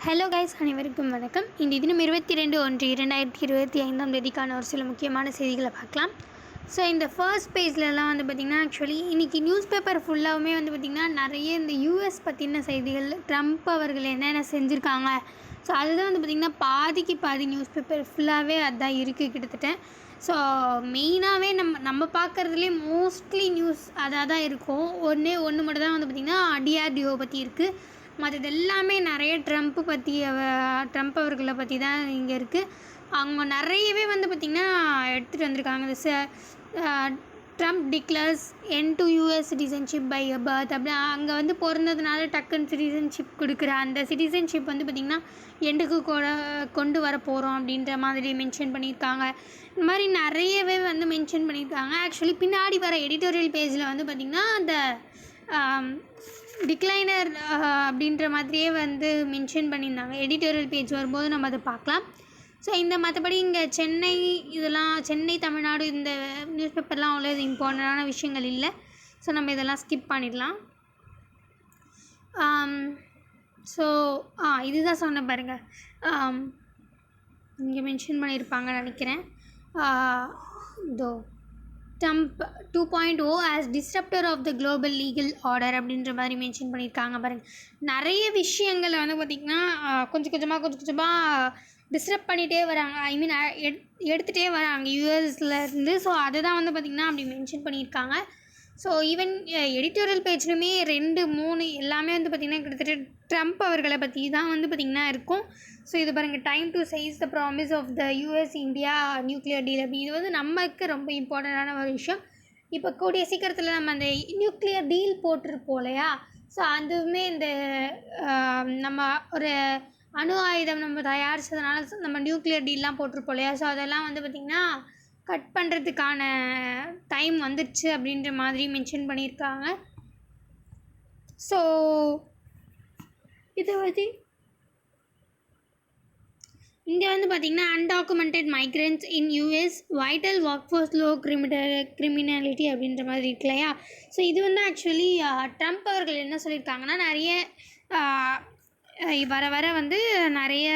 Hello guys, அனைவருக்கும் வணக்கம். இந்த தினம் 22/1/2025 தேதிக்கான ஒரு சில முக்கியமான செய்திகளை பார்க்கலாம். ஸோ இந்த ஃபர்ஸ்ட் பேஜ்லலாம் வந்து பார்த்திங்கன்னா, ஆக்சுவலி இன்றைக்கி நியூஸ் பேப்பர் ஃபுல்லாகவுமே வந்து பார்த்திங்கன்னா நிறைய இந்த யூஎஸ் பற்றின செய்திகள், ட்ரம்ப் அவர்கள் என்னென்ன செஞ்சுருக்காங்க, ஸோ அதுதான் வந்து பார்த்திங்கன்னா பாதிக்கு பாதி நியூஸ் பேப்பர் ஃபுல்லாகவே அதுதான் இருக்குது கிட்டத்தட்ட. ஸோ மெயினாகவே நம்ம பார்க்குறதுலே மோஸ்ட்லி நியூஸ் அதாக தான் இருக்கும். ஒன்று மட்டும் தான் வந்து பார்த்திங்கன்னா டிஆர்டிஓ பற்றி இருக்குது. மற்றது எல்லாமே நிறைய ட்ரம்ப் அவர்களை பற்றி தான் இங்கே இருக்குது. அவங்க நிறையவே வந்து பார்த்திங்கன்னா எடுத்துகிட்டு வந்திருக்காங்க. இந்த Trump declares end to US citizenship by birth அப்படி அங்கே வந்து பிறந்ததுனால டக்குன்னு சிட்டிசன்ஷிப் கொடுக்குற அந்த சிட்டிசன்ஷிப் வந்து பார்த்திங்கன்னா எண்டுக்கு கொண்டு வர போகிறோம் அப்படின்ற மாதிரி மென்ஷன் பண்ணியிருக்காங்க. இந்த மாதிரி நிறையவே வந்து மென்ஷன் பண்ணியிருக்காங்க. ஆக்சுவலி பின்னாடி வர எடிட்டோரியல் பேஜில் வந்து பார்த்திங்கன்னா அந்த டிக்ளைனர் அப்படின்ற மாதிரியே வந்து மென்ஷன் பண்ணியிருந்தாங்க. எடிட்டோரியல் பேஜ் வரும்போது நம்ம அதை பார்க்கலாம். ஸோ இந்த மற்றபடி இங்கே சென்னை தமிழ்நாடு இந்த நியூஸ் பேப்பர்லாம் அவ்வளோ இம்பார்ட்டண்டான விஷயங்கள் இல்லை. ஸோ நம்ம இதெல்லாம் ஸ்கிப் பண்ணிடலாம். ஸோ இதுதான் சொன்ன பாருங்கள், இங்கே மென்ஷன் பண்ணியிருப்பாங்கன்னு நினைக்கிறேன். Trump 2.0 as disruptor of the global legal order அப்படின்ற மாதிரி மென்ஷன் பண்ணியிருக்காங்க பாருங்கள். நிறைய விஷயங்களை வந்து பார்த்திங்கன்னா கொஞ்சம் கொஞ்சமாக டிஸ்ரப்ட் பண்ணிகிட்டே வராங்க. எடுத்துகிட்டே வராங்க யூஎஸ்லேருந்து. ஸோ அதை தான் வந்து பார்த்திங்கன்னா அப்படி மென்ஷன் பண்ணியிருக்காங்க. ஸோ ஈவன் எடிட்டோரியல் பேஜ்லையுமே 2, 3 எல்லாமே வந்து பார்த்திங்கன்னா கிட்டத்தட்ட ட்ரம்ப் அவர்களை பற்றி தான் வந்து பார்த்திங்கன்னா இருக்கும். ஸோ இது பாருங்கள், time to seize the promise of the US India nuclear deal அப்படி. இது வந்து நமக்கு ரொம்ப இம்பார்ட்டண்ட்டான ஒரு விஷயம். இப்போ கூடிய சீக்கிரத்தில் நம்ம அந்த நியூக்ளியர் டீல் போட்டிருப்போம் இல்லையா. ஸோ அதுவுமே இந்த நம்ம ஒரு அணு ஆயுதம் நம்ம தயாரித்ததுனால நம்ம நியூக்ளியர் டீல்லாம் போட்டிருப்போம் இல்லையா. ஸோ அதெல்லாம் வந்து பார்த்திங்கன்னா கட் பண்ணுறதுக்கான டைம் வந்துடுச்சு அப்படின்ற மாதிரி மென்ஷன் பண்ணியிருக்காங்க. ஸோ இதை வந்து இங்கே வந்து பார்த்திங்கன்னா undocumented migrants in US vital work force low criminality அப்படின்ற மாதிரி இருக்கு இல்லையா. ஸோ இது வந்து ஆக்சுவலி ட்ரம்ப் அவர்கள் என்ன சொல்லியிருக்காங்கன்னா, நிறைய வர வந்து நிறைய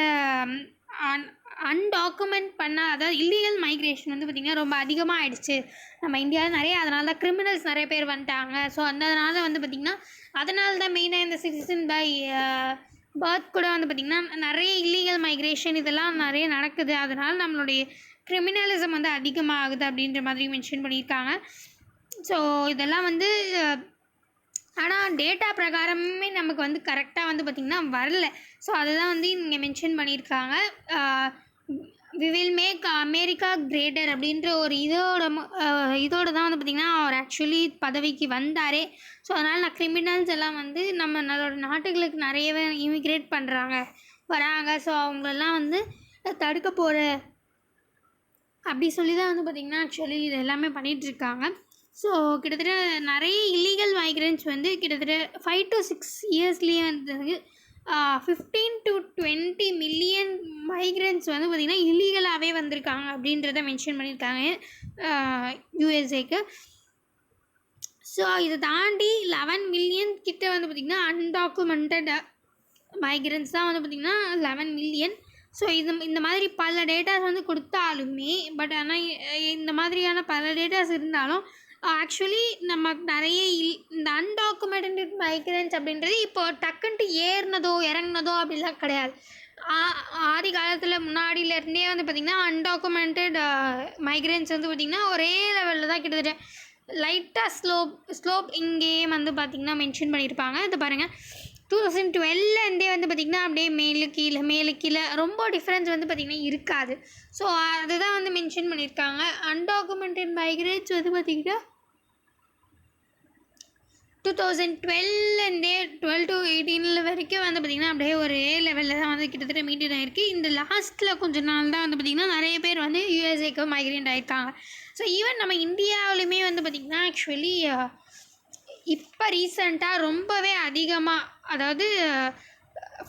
அன்டாக்குமெண்ட் அதாவது இல்லீகல் மைக்ரேஷன் வந்து பார்த்திங்கன்னா ரொம்ப அதிகமாக ஆகிடுச்சு நம்ம இந்தியாவில் நிறைய. அதனால தான் கிரிமினல்ஸ் நிறைய பேர் வந்துட்டாங்க. ஸோ அதனால வந்து பார்த்திங்கன்னா அதனால தான் மெயினாக இந்த சிட்டிசன் பை பர்த் கூட வந்து பார்த்திங்கன்னா நிறைய இல்லீகல் மைக்ரேஷன் இதெல்லாம் நிறைய நடக்குது. அதனால் நம்மளுடைய கிரிமினலிசம் வந்து அதிகமாகுது அப்படின்ற மாதிரி மென்ஷன் பண்ணியிருக்காங்க. ஸோ இதெல்லாம் வந்து ஆனால் டேட்டா பிரகாரமே நமக்கு வந்து கரெக்டாக வந்து பார்த்திங்கன்னா வரல. ஸோ அதுதான் வந்து இங்கே மென்ஷன் பண்ணியிருக்காங்க. We will make America greater அப்படின்ற ஒரு இதோட தான் வந்து பார்த்திங்கன்னா அவர் ஆக்சுவலி பதவிக்கு வந்தார். ஸோ அதனால் கிரிமினல்ஸ் எல்லாம் வந்து நம்மளோட நாட்டுகளுக்கு நிறையவே இமிக்ரேட் வராங்க. ஸோ அவங்களெல்லாம் வந்து தடுக்க போகிற அப்படி சொல்லி தான் வந்து பார்த்திங்கன்னா ஆக்சுவலி இது எல்லாமே பண்ணிகிட்ருக்காங்க. ஸோ கிட்டத்தட்ட நிறைய இல்லீகல் மைக்ரன்ட்ஸ் வந்து கிட்டத்தட்ட 5 to 6 இயர்ஸ்லேயே வந்து 15 to 20 மில்லியன் மைக்ரன்ட்ஸ் வந்து பார்த்திங்கன்னா இல்லீகலாகவே வந்திருக்காங்க அப்படின்றத மென்ஷன் பண்ணியிருக்காங்க யூஎஸ்ஏக்கு. ஸோ இதை தாண்டி 11 மில்லியன் கிட்ட வந்து பார்த்திங்கன்னா அன்டாக்குமெண்டட் மைக்ரன்ட்ஸ் தான் வந்து பார்த்திங்கன்னா 11 மில்லியன். ஸோ இந்த மாதிரி பல டேட்டாஸ் வந்து கொடுத்தாலுமே ஆனால் இந்த மாதிரியான பல டேட்டாஸ் இருந்தாலும் ஆக்சுவலி நம்ம நிறைய இந்த அன்டாக்குமெண்டட் மைக்ரன்ட்ஸ் அப்படின்றது இப்போ டக்குன்ட்டு ஏறினதோ இறங்கினதோ அப்படிலாம் கிடையாது. ஆதி காலத்தில் முன்னாடியிலேருந்தே வந்து பார்த்திங்கன்னா அன்டாக்குமெண்டட் மைக்ரன்ட்ஸ் வந்து பார்த்திங்கன்னா ஒரே லெவலில் தான் கிட்டத்தட்ட லைட்டாக ஸ்லோப் இங்கேயே வந்து பார்த்திங்கன்னா மென்ஷன் பண்ணியிருப்பாங்க. இது பாருங்கள், 2012 வந்து பார்த்திங்கன்னா அப்படியே மேலே கீழே ரொம்ப டிஃப்ரென்ஸ் வந்து பார்த்திங்கன்னா இருக்காது. ஸோ அதுதான் வந்து மென்ஷன் பண்ணியிருக்காங்க. அன்டாக்குமெண்டட் மைக்ரேட்ஸ் வந்து பார்த்திங்கன்னா 2012 to 18 வரைக்கும் வந்து பார்த்திங்கன்னா அப்படியே ஒரே லெவலில் தான் வந்து கிட்டத்தட்ட மெயின்டைன் ஆகிருக்கு. இந்த லாஸ்ட்டில் கொஞ்ச நாள் தான் வந்து பார்த்திங்கன்னா நிறைய பேர் வந்து யூஎஸ்ஏக்கு மைக்ரேட் ஆகிருக்காங்க. ஸோ ஈவன் நம்ம இந்தியாவிலுமே வந்து பார்த்திங்கன்னா ஆக்சுவலி இப்போ ரீசெண்டாக ரொம்பவே அதிகமாக, அதாவது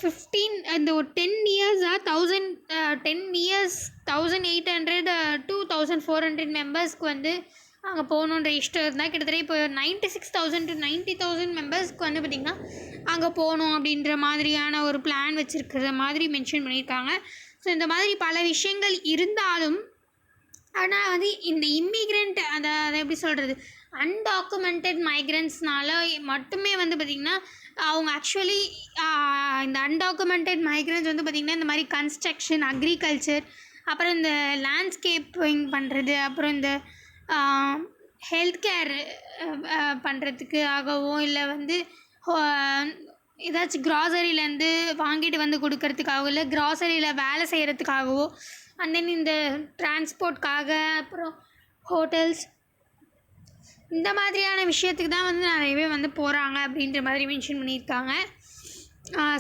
15 இந்த ஒரு 10 இயர்ஸாக 1800 to 2400 மெம்பர்ஸ்க்கு வந்து அங்கே போகணுன்ற இஷ்டம் இருந்தால் கிட்டத்தட்ட இப்போ 96,000 to 90,000 மெம்பர்ஸ்க்கு வந்து பார்த்திங்கன்னா அங்கே போகணும் அப்படின்ற மாதிரியான ஒரு பிளான் வச்சுருக்கிற மாதிரி மென்ஷன் பண்ணியிருக்காங்க. ஸோ இந்த மாதிரி பல விஷயங்கள் இருந்தாலும் ஆனால் வந்து இந்த இம்மிக்ரெண்ட் அதை எப்படி சொல்கிறது, அன்டாக்குமெண்டட் மைக்ரண்ட்ஸ்னால மட்டுமே வந்து பார்த்திங்கன்னா அவங்க ஆக்சுவலி இந்த அன்டாக்குமெண்டட் மைக்ரண்ட்ஸ் வந்து பார்த்திங்கன்னா இந்த மாதிரி கன்ஸ்ட்ரக்ஷன், அக்ரிகல்ச்சர், அப்புறம் இந்த லேண்ட்ஸ்கேப்பிங் பண்ணுறது, அப்புறம் இந்த ஹெல்த் கேர் பண்ணுறதுக்கு ஆகவோ இல்லை வந்து ஏதாச்சும் க்ராசரியிலேருந்து வாங்கிட்டு வந்து கொடுக்கறதுக்காகவோ இல்லை க்ராசரியில் வேலை செய்கிறதுக்காகவோ அண்ட் தென் இந்த டிரான்ஸ்போர்ட்காக அப்புறம் ஹோட்டல்ஸ் இந்த மாதிரியான விஷயத்துக்கு தான் வந்து நிறையவே வந்து போகிறாங்க அப்படின்ற மாதிரி மென்ஷன் பண்ணியிருக்காங்க.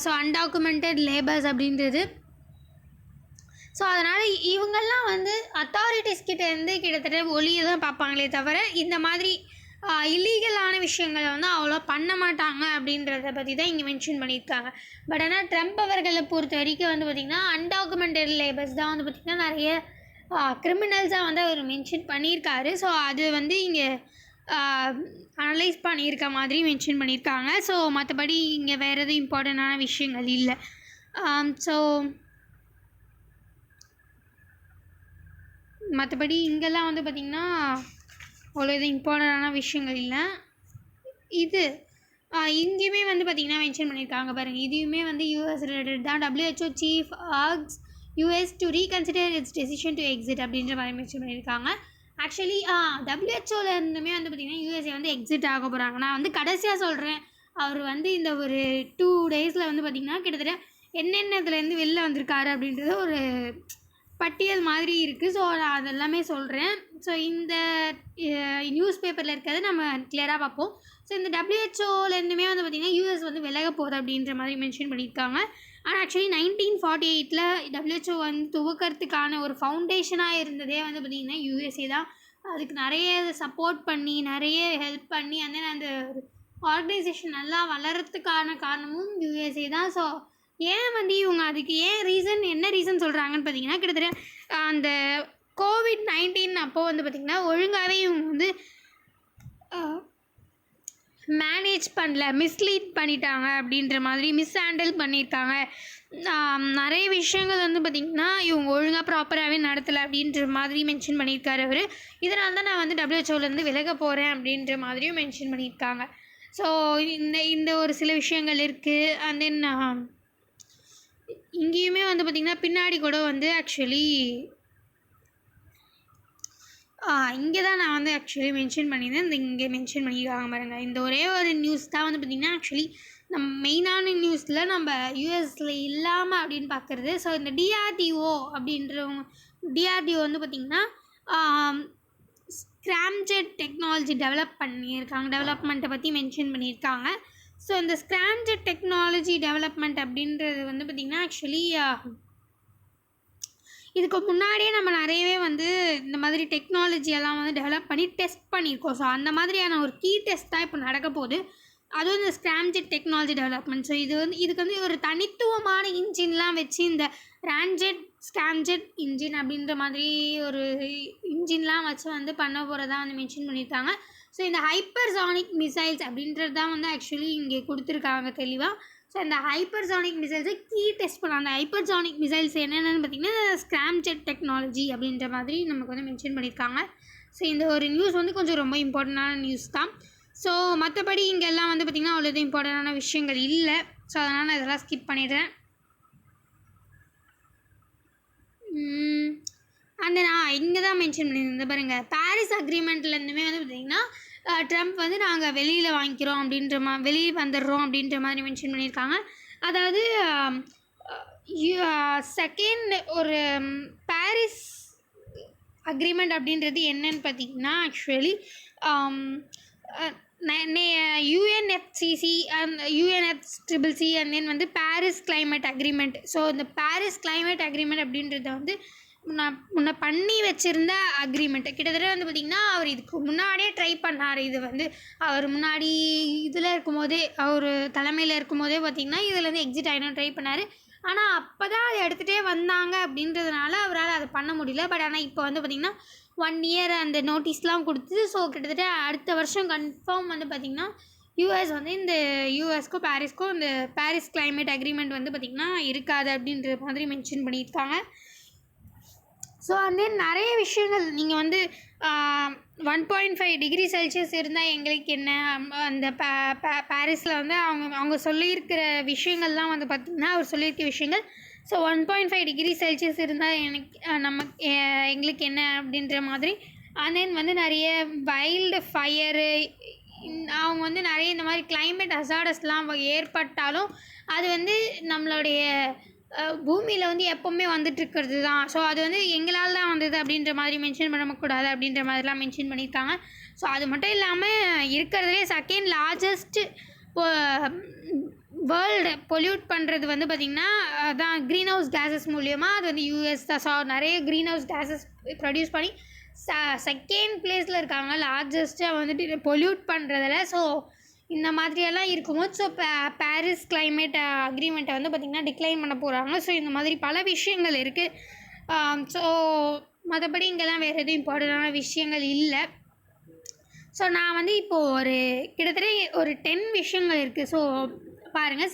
ஸோ அன்டாக்குமெண்டட் லேபர்ஸ் அப்படின்றது. ஸோ அதனால் இவங்கெல்லாம் வந்து அத்தாரிட்டிஸ் கிட்டேருந்து கிட்டத்தட்ட ஒளியை தான் பார்ப்பாங்களே தவிர இந்த மாதிரி இல்லீகலான விஷயங்களை வந்து அவ்வளோ பண்ண மாட்டாங்க அப்படின்றத பற்றி தான் இங்கே மென்ஷன் பண்ணியிருக்காங்க. பட் ஆனால் ட்ரம்ப் அவர்களை பொறுத்த வரைக்கும் வந்து பார்த்திங்கன்னா அன்டாக்குமெண்டட் லேபர்ஸ் தான் வந்து பார்த்திங்கன்னா நிறைய கிரிமினல்ஸாக வந்து அவர் மென்ஷன் பண்ணியிருக்காரு. ஸோ அது வந்து இங்கே அனலைஸ் பண்ணியிருக்க மாதிரி மென்ஷன் பண்ணியிருக்காங்க. ஸோ மற்றபடி இங்கே வேறு எதுவும் இம்பார்ட்டண்ட்டான விஷயங்கள் இல்லை. ஸோ மற்றபடி இங்கெல்லாம் வந்து பார்த்திங்கன்னா அவ்வளோ எதுவும் இம்பார்ட்டண்ட்டான விஷயங்கள் இல்லை. இது இங்கேயுமே வந்து பார்த்திங்கன்னா மென்ஷன் பண்ணியிருக்காங்க பாருங்கள். இதுவுமே வந்து யூஎஸ் ரிலேட்டட் தான். WHO chief arcs US to reconsider it's decision to exit அப்படின்ற மாதிரி மென்ஷன் பண்ணியிருக்காங்க. ஆக்சுவலி WHOலேருந்துமே வந்து பார்த்திங்கன்னா யூஎஸ்ஏ வந்து எக்ஸிட் ஆக போகிறாங்க. நான் வந்து கடைசியாக சொல்கிறேன், அவர் வந்து இந்த ஒரு 2 daysல வந்து பார்த்திங்கன்னா கிட்டத்தட்ட என்னென்னதுலேருந்து வெளில வந்திருக்காரு அப்படின்றது ஒரு பட்டியல் மாதிரி இருக்குது. ஸோ நான் அதெல்லாமே சொல்கிறேன். ஸோ இந்த நியூஸ் பேப்பரில் இருக்கிறத நம்ம கிளியராக பார்ப்போம். ஸோ இந்த WHOலேருந்துமே வந்து பார்த்திங்கன்னா யூஎஸ் வந்து விலக போகுது அப்படின்ற மாதிரி மென்ஷன் பண்ணியிருக்காங்க. ஆனால் ஆக்சுவலி 1948 WHO வந்து துவக்கிறதுக்கான ஒரு ஃபவுண்டேஷனாக இருந்ததே வந்து பார்த்திங்கன்னா யூஎஸ்ஏ தான். அதுக்கு நிறைய சப்போர்ட் பண்ணி நிறைய ஹெல்ப் பண்ணி அந்த ஆர்கனைசேஷன் நல்லா வளர்கிறதுக்கான காரணமும் யூஎஸ்ஏ தான். ஸோ ஏன் வந்து இவங்க அதுக்கு என்ன ரீசன் சொல்கிறாங்கன்னு பார்த்தீங்கன்னா கிட்டத்தட்ட அந்த COVID-19 அப்போது வந்து பார்த்திங்கன்னா ஒழுங்காகவே இவங்க வந்து மேனேஜ் பண்ணல, மிஸ்லீட் பண்ணிட்டாங்க அப்படின்ற மாதிரி மிஸ்ஹேண்டில் பண்ணியிருக்காங்க. நிறைய விஷயங்கள் வந்து பார்த்திங்கன்னா இவங்க ஒழுங்காக ப்ராப்பராகவே நடத்தலை அப்படின்ற மாதிரி மென்ஷன் பண்ணியிருக்காரு அவர். இதனால தான் நான் வந்து WHOலேருந்து விலக போகிறேன் அப்படின்ற மாதிரியும் மென்ஷன் பண்ணியிருக்காங்க. ஸோ இந்த ஒரு சில விஷயங்கள் இருக்குது. அண்ட் தென் இங்கேயுமே வந்து பார்த்திங்கன்னா பின்னாடி கூட வந்து ஆக்சுவலி இங்கே தான் நான் வந்து ஆக்சுவலி மென்ஷன் பண்ணியிருந்தேன். இங்கே மென்ஷன் பண்ணியிருக்காங்க பாருங்கள். இந்த ஒரே ஒரு நியூஸ் தான் வந்து பார்த்திங்கன்னா ஆக்சுவலி நம்ம மெயினான நியூஸில் நம்ம யூஎஸில் இல்லாமல் அப்படின்னு பார்க்குறது. ஸோ இந்த DRDO அப்படின்றவங்க DRDO வந்து பார்த்திங்கன்னா ஸ்க்ராம்ஜெட் டெக்னாலஜி டெவலப்மெண்ட்டை பற்றி மென்ஷன் பண்ணியிருக்காங்க. ஸோ இந்த ஸ்க்ராம்ஜெட் டெக்னாலஜி டெவலப்மெண்ட் அப்படின்றது வந்து பார்த்திங்கன்னா ஆக்சுவலி இதுக்கு முன்னாடியே நம்ம நிறையவே வந்து இந்த மாதிரி டெக்னாலஜியெல்லாம் வந்து டெவலப் பண்ணி டெஸ்ட் பண்ணியிருக்கோம். ஸோ அந்த மாதிரியான ஒரு கீ டெஸ்ட் தான் இப்போ நடக்க போகுது. அதுவும் இந்த ஸ்க்ராம்ஜெட் டெக்னாலஜி டெவலப்மெண்ட். ஸோ இதுக்கு வந்து ஒரு தனித்துவமான இன்ஜின்லாம் வச்சு இந்த ஸ்க்ராம்ஜெட் இன்ஜின் அப்படின்ற மாதிரி ஒரு இன்ஜின்லாம் வச்சு வந்து பண்ண போகிறதா வந்து மென்ஷன் பண்ணியிருக்காங்க. ஸோ இந்த ஹைப்பர்சானிக் மிசைல்ஸ் அப்படின்றது தான் வந்து ஆக்சுவலி இங்கே கொடுத்துருக்காங்க தெளிவாக. ஸோ இந்த ஹைப்பர்சானிக் மிசைல்ஸை கீ டெஸ்ட் பண்ணலாம். அந்த ஹைப்பர்சானிக் மிசைல்ஸ் என்னென்னு பார்த்திங்கன்னா ஸ்க்ராம்ஜெட் டெக்னாலஜி அப்படின்ற மாதிரி நமக்கு வந்து மென்ஷன் பண்ணியிருக்காங்க. ஸோ இந்த ஒரு நியூஸ் வந்து கொஞ்சம் ரொம்ப இம்பார்ட்டண்டான நியூஸ் தான். ஸோ மற்றபடி இங்கெல்லாம் வந்து பார்த்திங்கன்னா அவ்வளோ எதுவும் இம்பார்ட்டண்டான விஷயங்கள் இல்லை. ஸோ அதனால் நான் இதெல்லாம் ஸ்கிப் பண்ணிடுறேன். அந்த நான் இங்கே தான் மென்ஷன் பண்ணியிருந்தேன் பாருங்கள். பாரிஸ் அக்ரிமெண்ட்லேருந்துமே வந்து பார்த்திங்கன்னா ட்ரம்ப் வந்து நாங்கள் வெளியில் வாங்கிக்கிறோம் வெளியே வந்துடுறோம் அப்படின்ற மாதிரி மென்ஷன் பண்ணியிருக்காங்க. அதாவது செகண்ட் ஒரு பாரிஸ் அக்ரிமெண்ட் அப்படின்றது என்னன்னு பார்த்திங்கன்னா actually UNFCCC and UNFCCC and then வந்து பாரிஸ் கிளைமேட் அக்ரிமெண்ட். ஸோ இந்த பாரிஸ் கிளைமேட் அக்ரிமெண்ட் அப்படின்றத வந்து முன்ன பண்ணி வச்சுருந்த அக்ரிமெண்ட். கிட்டத்தட்ட வந்து பார்த்திங்கன்னா அவர் இதுக்கு முன்னாடியே ட்ரை பண்ணார். இது வந்து அவர் முன்னாடி இதில் இருக்கும்போதே அவர் தலைமையில் இருக்கும்போதே பார்த்திங்கன்னா இதில் வந்து எக்ஸிட் ஆகிடும் ட்ரை பண்ணார். ஆனால் அப்போ தான் அதை எடுத்துகிட்டே வந்தாங்க அப்படின்றதுனால அவரால் அதை பண்ண முடியல. பட் ஆனால் இப்போ வந்து பார்த்திங்கன்னா 1 இயர் அந்த நோட்டீஸ்லாம் கொடுத்து ஸோ கிட்டத்தட்ட அடுத்த வருஷம் கன்ஃபார்ம் வந்து பார்த்திங்கன்னா யூஎஸ் வந்து இந்த யூஎஸ்க்கும் பாரிஸ்க்கும் இந்த பாரிஸ் கிளைமேட் அக்ரிமெண்ட் வந்து பார்த்திங்கன்னா இருக்காது அப்படின்ற மாதிரி மென்ஷன் பண்ணியிருக்காங்க. ஸோ வந்து நிறைய விஷயங்கள் நீங்கள் வந்து 1.5 டிகிரி செல்சியஸ் இருந்தால் எங்களுக்கு என்ன, அந்த பாரிஸில் வந்து அவங்க சொல்லியிருக்கிற விஷயங்கள்லாம் வந்து பார்த்திங்கன்னா அவர் சொல்லியிருக்க விஷயங்கள். ஸோ 1.5 டிகிரி செல்சியஸ் இருந்தால் எங்களுக்கு என்ன அப்படின்ற மாதிரி. அண்ட் தென் வந்து நிறைய வைல்டு ஃபயரு, அவங்க வந்து நிறைய இந்த மாதிரி கிளைமேட் ஹசார்டஸ்லாம் ஏற்பட்டாலும் அது வந்து நம்மளுடைய பூமியில் வந்து எப்போவுமே வந்துட்டுருக்கிறது தான். ஸோ அது வந்து எங்களால் தான் வந்தது அப்படின்ற மாதிரி மென்ஷன் பண்ணக்கூடாது அப்படின்ற மாதிரிலாம் மென்ஷன் பண்ணியிருக்காங்க. ஸோ அது மட்டும் இல்லாமல் இருக்கிறதுலே செகண்ட் லார்ஜஸ்ட்டு வேர்ல்டு பொல்யூட் பண்ணுறது வந்து பார்த்திங்கன்னா அதான் க்ரீன் ஹவுஸ் கேஸஸ் மூலிமா அது வந்து யூஎஸ் தான். ஸோ நிறைய க்ரீன் ஹவுஸ் கேஸஸ் ப்ரொடியூஸ் பண்ணி செகண்ட் பிளேஸில் இருக்காங்க லார்ஜஸ்ட்டாக வந்துட்டு பொல்யூட் பண்ணுறதில். ஸோ இந்த மாதிரியெல்லாம் இருக்கும்போது ஸோ பாரிஸ் கிளைமேட் அக்ரிமெண்ட்டை வந்து பார்த்திங்கன்னா டிக்ளைன் பண்ண போகிறாங்க. ஸோ இந்த மாதிரி பல விஷயங்கள் இருக்குது. ஸோ மற்றபடி இங்கெல்லாம் வேறு எதுவும் இம்பார்ட்டண்டான விஷயங்கள் இல்லை. ஸோ நான் வந்து இப்போது கிட்டத்தட்ட ஒரு 10 விஷயங்கள் இருக்குது. ஸோ பாருங்கள்,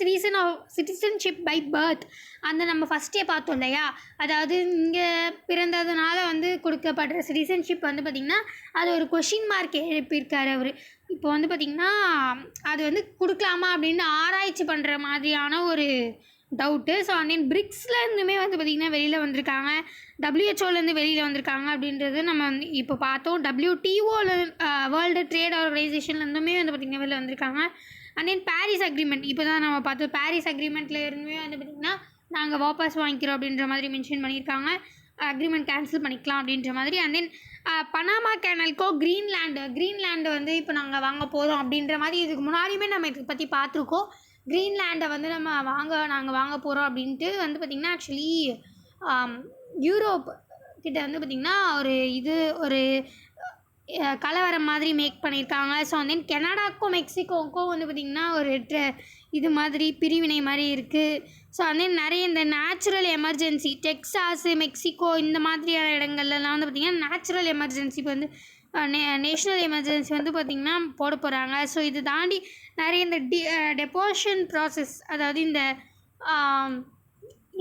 சிட்டிசன்ஷிப் பை பர்த் அந்த நம்ம ஃபஸ்ட்டே பார்த்தோம் இல்லையா, அதாவது இங்கே பிறந்ததுனால வந்து கொடுக்கப்படுற சிட்டிசன்ஷிப் வந்து பார்த்திங்கன்னா அது ஒரு கொஷின் மார்க் எழுப்பியிருக்காரு அவர். இப்போ வந்து பார்த்திங்கன்னா அது வந்து கொடுக்கலாமா அப்படின்னு ஆராய்ச்சி பண்ணுற மாதிரியான ஒரு டவுட்டு. ஸோ அண்ட் தென் பிரிக்ஸ்லேருந்துமே வந்து பார்த்திங்கன்னா வெளியில் வந்திருக்காங்க, WHO வெளியில் வந்திருக்காங்க அப்படின்றது நம்ம வந்து இப்போ பார்த்தோம். WTOவில் வேர்ல்டு ட்ரேட் ஆர்கனைசேஷன்லேருந்துமே வந்து பார்த்திங்கன்னா வெளியில் வந்திருக்காங்க. அண்ட் தென் பாரிஸ் அக்ரிமெண்ட் இப்போ தான் நம்ம பார்த்தோம். பாரிஸ் அக்ரிமெண்ட்டில் இருந்துமே வந்து பார்த்திங்கன்னா நாங்கள் வாபஸ் வாங்கிக்கிறோம் அப்படின்ற மாதிரி மென்ஷன் பண்ணியிருக்காங்க. அக்ரிமெண்ட் கேன்சல் பண்ணிக்கலாம் அப்படின்ற மாதிரி. அண்ட் தென் பனாமா கேனல்க்கோ க்ரீன்லேண்டு வந்து இப்போ நாங்கள் வாங்க போகிறோம் அப்படின்ற மாதிரி இதுக்கு முன்னாடியுமே நம்ம இதை பற்றி பார்த்துருக்கோம். க்ரீன்லேண்டை வந்து நாங்கள் வாங்க போகிறோம் அப்படின்ட்டு வந்து பார்த்திங்கன்னா ஆக்சுவலி யூரோப் கிட்ட வந்து பார்த்திங்கன்னா ஒரு கலவரம் மாதிரி மேக் பண்ணியிருக்காங்க. ஸோ வந்து கனடாக்கும் மெக்சிகோவுக்கும் வந்து பார்த்திங்கன்னா ஒரு இது மாதிரி பிரிவினை மாதிரி இருக்குது. ஸோ வந்து நிறைய இந்த நேச்சுரல் எமர்ஜென்சி டெக்சாஸு மெக்சிகோ இந்த மாதிரியான இடங்கள்லாம் வந்து பார்த்திங்கன்னா நேச்சுரல் எமர்ஜென்சி இப்போ வந்து நேஷ்னல் எமர்ஜென்சி வந்து பார்த்திங்கன்னா போட போகிறாங்க. ஸோ இது தாண்டி நிறைய இந்த டெபோஷன் ப்ராசஸ், அதாவது இந்த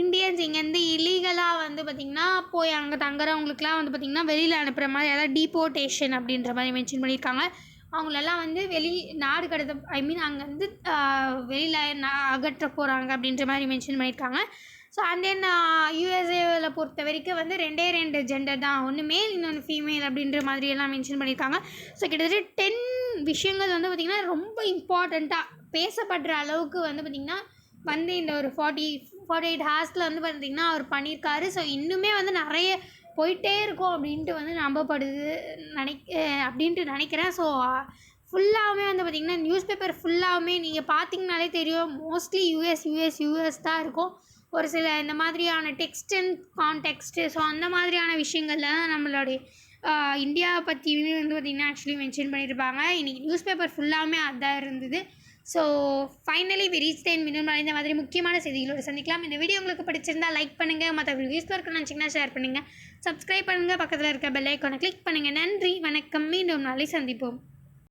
இந்தியன்ஸ் இங்கேருந்து இல்லீகலாக வந்து பார்த்திங்கன்னா போய் அங்கே தங்குறவங்களுக்குலாம் வந்து பார்த்திங்கன்னா வெளியில் அனுப்புகிற மாதிரி, அதாவது டீபோர்ட்டேஷன் அப்படின்ற மாதிரி மென்ஷன் பண்ணியிருக்காங்க. அவங்களெல்லாம் வந்து நாடு கடத்த அங்கேருந்து வெளியில் அகற்ற போகிறாங்க அப்படின்ற மாதிரி மென்ஷன் பண்ணியிருக்காங்க. ஸோ அண்ட் தென் யூஎஸ்ஏவில் பொறுத்த வரைக்கும் வந்து 2 ஜெண்டர் தான், ஒன்று மேல் இன்னொன்று ஃபீமேல் அப்படின்ற மாதிரி எல்லாம் மென்ஷன் பண்ணியிருக்காங்க. ஸோ கிட்டத்தட்ட 10 விஷயங்கள் வந்து பார்த்திங்கன்னா ரொம்ப இம்பார்ட்டண்ட்டாக பேசப்படுற அளவுக்கு வந்து பார்த்திங்கன்னா வந்து இந்த ஒரு 48 ஹார்ஸில் வந்து பார்த்திங்கன்னா அவர் பண்ணியிருக்காரு. ஸோ இன்னுமே வந்து நிறைய போயிட்டே இருக்கும் அப்படின்ட்டு வந்து நம்பப்படுது அப்படின்ட்டு நினைக்கிறேன். ஸோ ஃபுல்லாகவே வந்து பார்த்திங்கன்னா நியூஸ் பேப்பர் ஃபுல்லாகவே நீங்கள் பார்த்திங்கனாலே தெரியும், மோஸ்ட்லி யூஎஸ் தான் இருக்கும். ஒரு சில இந்த மாதிரியான டெக்ஸ்ட் அண்ட் கான்டெக்ஸ்ட்டு ஸோ அந்த மாதிரியான விஷயங்கள்ல தான் நம்மளுடைய இந்தியாவை பற்றியுமே வந்து பார்த்திங்கன்னா ஆக்சுவலி மென்ஷன் பண்ணியிருப்பாங்க. இன்றைக்கி நியூஸ் பேப்பர் ஃபுல்லாகவே அதுதான் இருந்தது. So finally we reach the end. இந்த மாதிரி முக்கியமான செய்திகளோடு சந்திக்கலாம். இந்த வீடியோ உங்களுக்கு பிடிச்சிருந்தால் லைக் பண்ணுங்கள், மற்ற வீடியோஸில் இருக்கணும்னு நினச்சிங்கன்னா ஷேர் பண்ணுங்கள், சப்ஸ்கிரைப் பண்ணுங்கள், பக்கத்தில் இருக்க பெல் ஐக்கானை கிளிக் பண்ணுங்கள். நன்றி, வணக்கம், மீண்டும் நாளை சந்திப்போம்.